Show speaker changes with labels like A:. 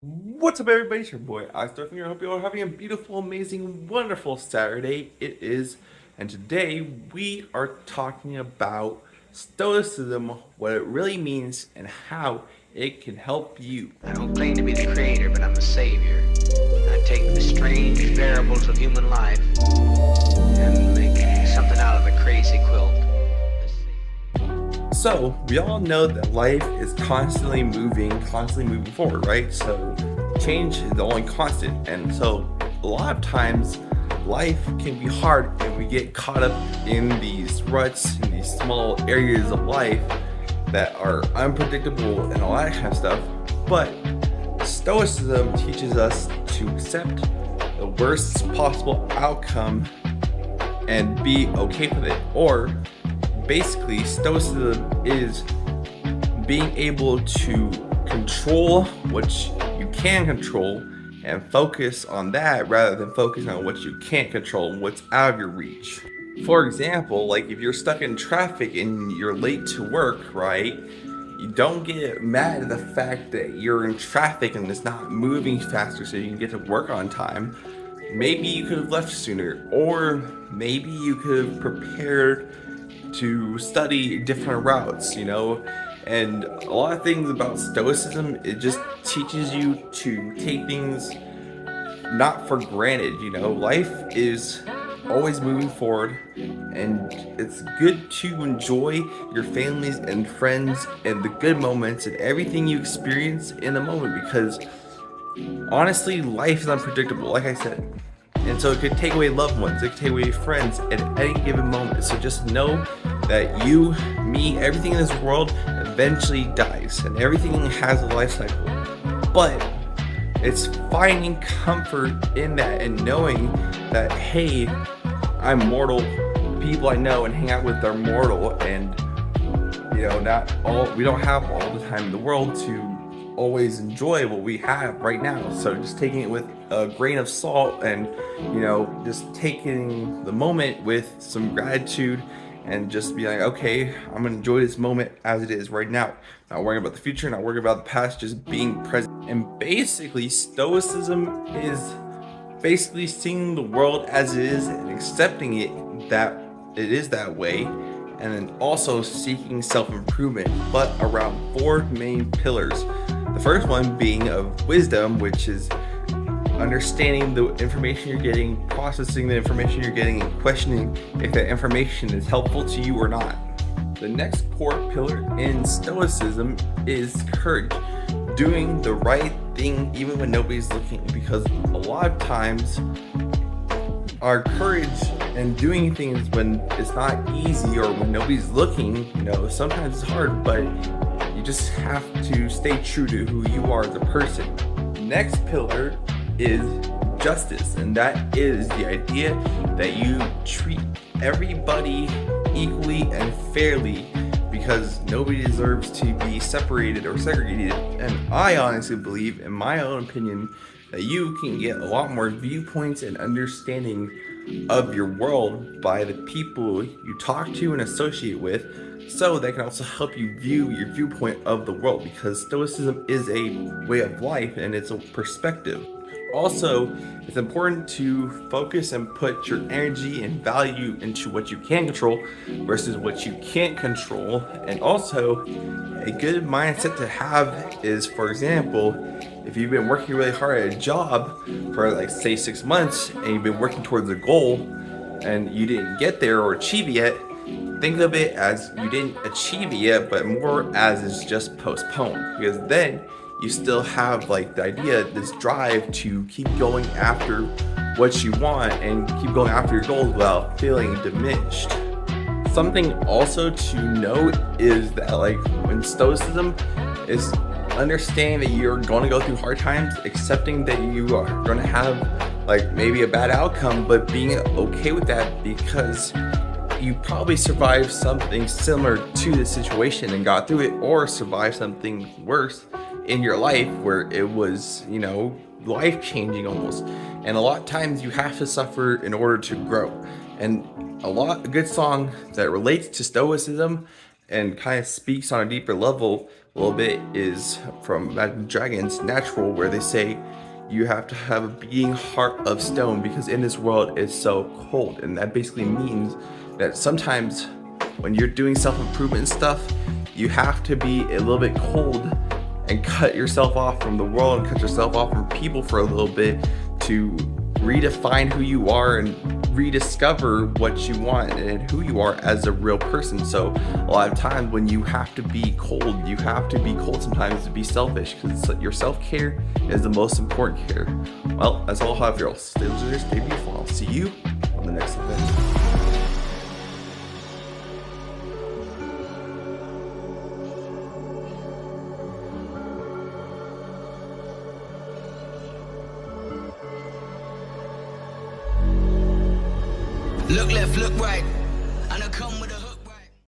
A: What's up, everybody? It's your boy I I hope you all are having a beautiful, amazing, wonderful Saturday. It is, and today we are talking about Stoicism, what it really means, and how it can help you.
B: I don't claim to be the creator, but I'm a savior. I take the strange variables of human life and make something out of a crazy quilt.
A: So, we all know that life is constantly moving forward, right? So, change is the only constant. And so, a lot of times, life can be hard and we get caught up in these ruts, in these small areas of life that are unpredictable and all that kind of stuff. But Stoicism teaches us to accept the worst possible outcome and be okay with it. Or basically, Stoicism is being able to control what you can control and focus on that rather than focusing on what you can't control and what's out of your reach. For example, like if you're stuck in traffic and you're late to work, right? You don't get mad at the fact that you're in traffic and it's not moving faster so you can get to work on time. Maybe you could have left sooner, or maybe you could have prepared to study different routes, And a lot of things about Stoicism, it just teaches you to take things not for granted, Life is always moving forward, and it's good to enjoy your families and friends and the good moments and everything you experience in the moment because honestly, life is unpredictable, like I said. And so it could take away loved ones, it could take away friends at any given moment. So just know that you, me, everything in this world eventually dies, and everything has a life cycle. But it's finding comfort in that and knowing that, hey, I'm mortal. People I know and hang out with are mortal, and we don't have all the time in the world to always enjoy what we have right now. So just taking it with a grain of salt and just taking the moment with some gratitude and just be like, okay, I'm gonna enjoy this moment as it is right now, not worrying about the future, not worrying about the past, just being present. And basically, Stoicism is basically seeing the world as it is and accepting it that it is that way, and then also seeking self-improvement, but around four main pillars. The first one being of wisdom, which is understanding the information you're getting, processing the information you're getting, and questioning if that information is helpful to you or not. The next core pillar in Stoicism is courage, doing the right thing even when nobody's looking, because a lot of times our courage and doing things when it's not easy or when nobody's looking, sometimes it's hard, but you just have to stay true to who you are as a person. The next pillar is justice, and that is the idea that you treat everybody equally and fairly, because nobody deserves to be separated or segregated. And I honestly believe, in my own opinion, that you can get a lot more viewpoints and understanding of your world by the people you talk to and associate with, so that can also help you view your viewpoint of the world, because Stoicism is a way of life and it's a perspective. Also, it's important to focus and put your energy and value into what you can control versus what you can't control. And also, a good mindset to have is, for example, if you've been working really hard at a job for, like, say 6 months, and you've been working towards a goal and you didn't get there or achieve it yet, think of it as you didn't achieve it yet, but more as it's just postponed, because then you still have, like, the idea, this drive to keep going after what you want and keep going after your goals without feeling diminished. Something also to note is that, like, when Stoicism is understanding that you're going to go through hard times, accepting that you are going to have, like, maybe a bad outcome, but being okay with that because you probably survived something similar to this situation and got through it, or survived something worse in your life where it was, life changing almost. And a lot of times you have to suffer in order to grow. And a good song that relates to Stoicism and kind of speaks on a deeper level a little bit is from Imagine Dragons Natural, where they say you have to have a beating heart of stone because in this world it's so cold. And that basically means that sometimes when you're doing self-improvement and stuff, you have to be a little bit cold and cut yourself off from the world and cut yourself off from people for a little bit to redefine who you are and rediscover what you want and who you are as a real person. So a lot of times when you have to be cold, you have to be cold sometimes to be selfish, because your self-care is the most important care. Well, that's all I have for y'all. Stay losers, stay beautiful. I'll see you on the next event.
C: Look left, look right.